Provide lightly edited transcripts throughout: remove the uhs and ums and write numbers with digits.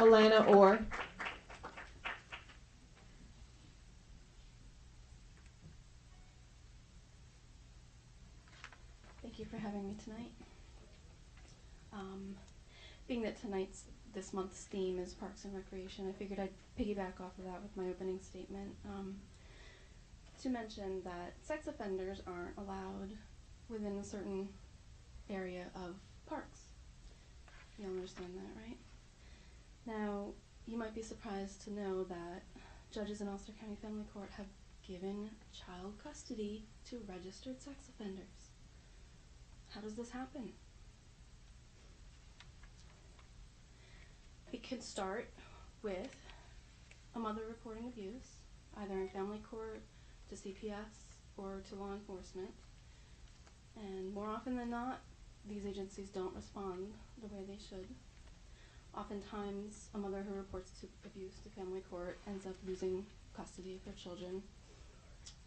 Alana Orr. Thank you for having me tonight. Being that this month's theme is Parks and Recreation, I figured I'd piggyback off of that with my opening statement to mention that sex offenders aren't allowed within a certain area of parks. You understand that, right? Now, you might be surprised to know that judges in Ulster County Family Court have given child custody to registered sex offenders. How does this happen? It can start with a mother reporting abuse, either in family court, to CPS, or to law enforcement. And more often than not, these agencies don't respond the way they should. Oftentimes, a mother who reports abuse to family court ends up losing custody of her children,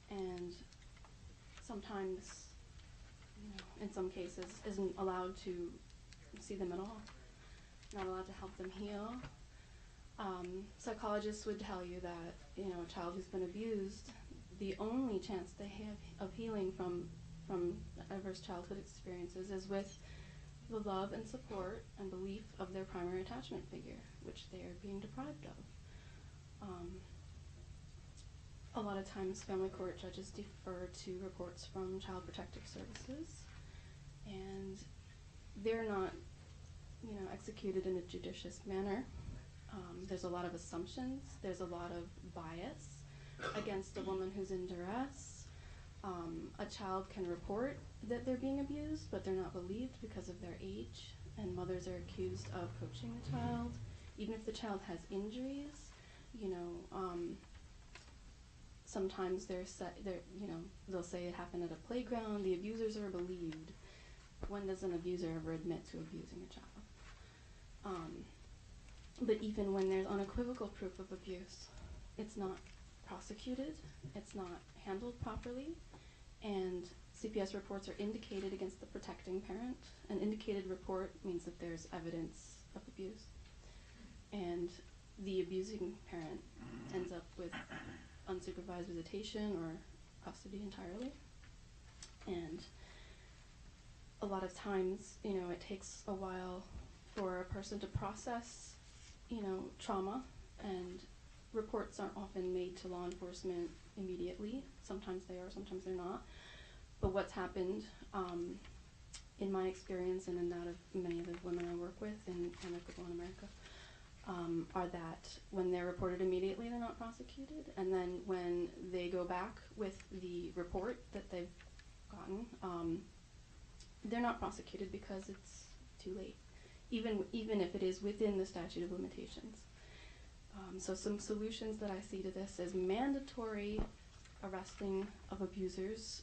and sometimes, in some cases, isn't allowed to see them at all, not allowed to help them heal. Psychologists would tell you that, a child who's been abused, the only chance they have of healing from adverse childhood experiences is with the love and support and belief of their primary attachment figure, which they are being deprived of. A lot of times family court judges defer to reports from Child Protective Services, and they're not, executed in a judicious manner. There's a lot of assumptions, there's a lot of bias against a woman who's in duress. A child can report that they're being abused, but they're not believed because of their age, and mothers are accused of coaching the child. Even if the child has injuries, sometimes they'll say it happened at a playground. The abusers are believed. When does an abuser ever admit to abusing a child? But even when there's unequivocal proof of abuse, it's not prosecuted, it's not handled properly, and CPS reports are indicated against the protecting parent. An indicated report means that there's evidence of abuse, and the abusing parent ends up with unsupervised visitation or custody entirely. And a lot of times, it takes a while for a person to process, trauma, and reports aren't often made to law enforcement immediately. Sometimes they are, sometimes they're not. But what's happened, in my experience and in that of many of the women I work with in Equitable in America, are that when they're reported immediately, they're not prosecuted, and then when they go back with the report that they've gotten, they're not prosecuted because it's too late, even if it is within the statute of limitations. So some solutions that I see to this is mandatory arresting of abusers,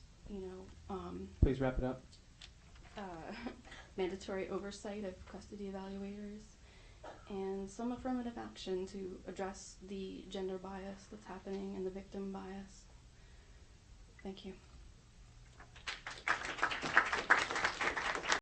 Please wrap it up. Mandatory oversight of custody evaluators, and some affirmative action to address the gender bias that's happening and the victim bias. Thank you.